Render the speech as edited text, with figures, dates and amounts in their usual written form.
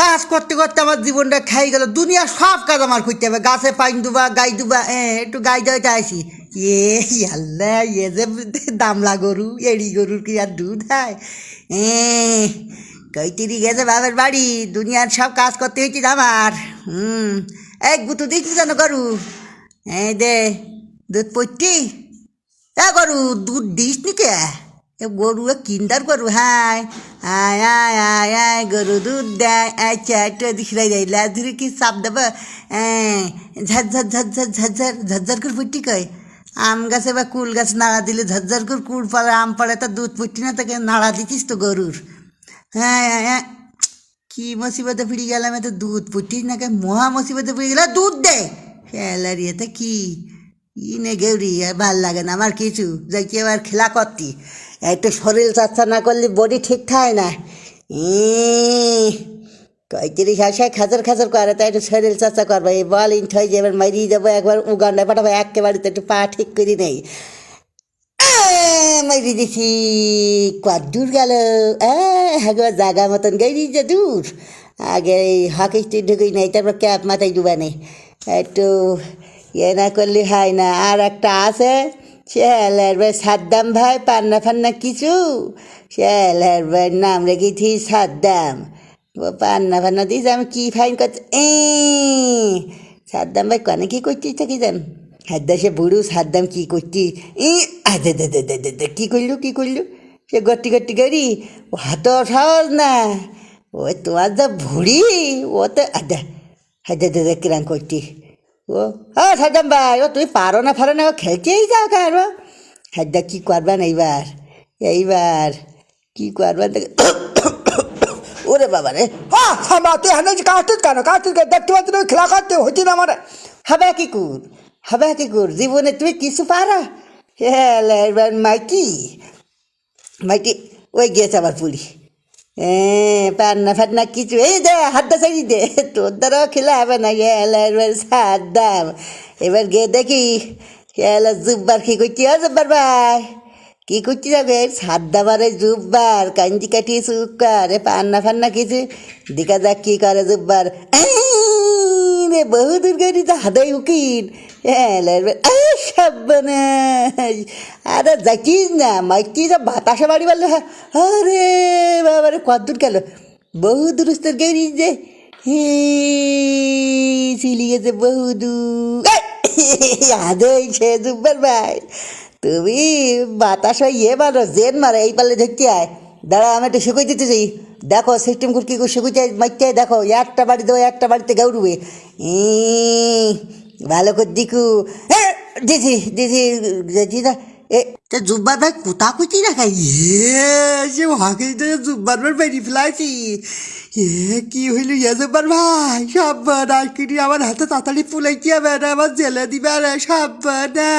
কাজ করতে করতে আমার জীবনটা খাই গেল। দুনিয়া সব কাজ আমার করতে হবে, গাছে পাইন দুবা, গাই দুবা, একটু গাই দেওয়াতে আসি। এ আল্লাহ, এ যে দামলা গরু, এড়ি গরুর কি আর দুধ হয়? কৈতিরি গেছে বাবার বাড়ি, দুনিয়ার সব কাজ করতে হয়েছে আমার। এক গুতু দিচ্ছি যেন গরু, এই দে দুধ পড়তি। গরু দুধ দিস নি কে? গরু কিন্দার গরু, হ্যাঁ আয় আয় আয় আয়, গরু দুধ দেয়। আচ্ছা একটু দিখাই দেয়, লাজ ধরে কি চাপ দেবো? ঝাঝর ঝাঝর ঝাঝর ঝাঝর করে ফুটি কয়। আম গাছে বা কুল গাছ নাড়া দিলে ঝরঝর করে কুল পড়ে, আম পড়ে, তা দুধ পড়তি না, তাকে নাড়া দিতিস তো গরুর। হ্যাঁ হ্যাঁ, কি মুসিবতে ফিরে গেলাম, তো দুধ পড়তিস না, কে মহা মুসিবতে ফিরে গেল, দুধ দে। খেলার ইয়েতে কি নে গেউরি, আর ভাল লাগে না আমার কিছু, যাই কি এবার খেলা করতি। একটু শরীর চর্চা না করলে বডি ঠিক থাকে না। কয়েকটি হাসায় খাজার খাজার করে, তাই একটু শরীর চর্চা করবো। এই বল ইন্ট হয়ে যে এবার মারিয়ে যাবো, একবার উগান্ডায় পাঠাবো, একেবারে তো একটু পা ঠিক করে নেই। মারি দিছি, কদ্দূর গেল? হ্যাঁ গো, জাগা মতন গেলি যে দূর। আগে এই হকি স্টিক ঢুকুই নেই, তারপর ক্যাপ মাথায় ডুবানে, একটু ইয়ে না করলে হয় না। আর একটা আছে, শেয়ালের ভাই সাদ্দাম ভাই, পান্না ফান্না কিছু, শেয়ালের ভাই নাম রেখেছি সাদ্দাম। ও পান্না ফান্না দিস, আমি কী ফাইন করছি। সাদ্দাম ভাই কনে কী করছিস তো কি জান? হাদ্দা সে বুড়ো সাদ্দাম কী করছিস? দে দে দে দে দে দে, কী করলু কী করলু? সে গট্টি গট্টি করি, ও হাত সহজ না। ও তোমার যা ভুড়ি, ও তো আদা হাদা দে কিরাম করছি। ও হ্যাঁ সাদ্দাম ভাই, ও তুমি পারো না ফারো না, ও খেলতেই যাও কেন? হাদ্দা কী করবেন এইবার? এইবার কী করবেন? ওরে বাবা রে, হ্যাঁ থামা, তুই হানে কাটতে কেন? কাটতে দেখতে পাচ্ছি না, খেলা কাটতে হচ্ছে না আমার। হবে কি কুর, হবে কি কুর, জীবনে তুমি কিছু পারা? হ্যাঁ এবার মাইটি মাইটি ওই গিয়েছে আবার পুরি। পান্না ফান্না কিছু, এই দে হাতটা ছাড়ি দে, তোর দ্বারাও খেলা হবে না। এবার সাদ্দাম, এবার গিয়ে দেখি জুব্বার কী করছি। জুব্বার ভাই কী করছি যাবে? সাদ্দাবারে জুব্বার কাঞ্জি কাটিয়ে চুক্কার, পান্না ফান্না কিছু দেখা যাক কী করে জুব্বার। রে বহুদূর গাড়ি তো হাদাই উকিল। সাবনাস, আরে যাকিস না, মাইকি যা বাতাসা বাড়ি বললো। আরে বাবারে কদ্দূর গেল, বহু দূরস্থের গেড়ি যে চিলি গেছে বহুদূর। আদই সে জুব্বার ভাই, তুমি বাতাসা ইয়ে মারো, জেন মারো, এই পাল্লে ধরতে আয়। দাঁড়া আমি একটু শুকুই দিতে চাই, দেখো সিস্টেম করে কী করে শুকুই চাই মারতে, দেখো একটা বাড়ি দেবো, একটা বাড়িতে গৌরবে। ভালো করে দিকু। দিদি দিদি দিদি না, এ জুব্বার ভাই কোথা কুচি রাখাই? সে হাঁকে জুব্বার ভাই বেরিয়ে ফেলাইছি। কি হইল জুব্বার ভাই? সব রাজকিনি আমার হাতে তাড়াতাড়ি ফুলাইতে হবে, আমার জেলে দিবে, আর সব না।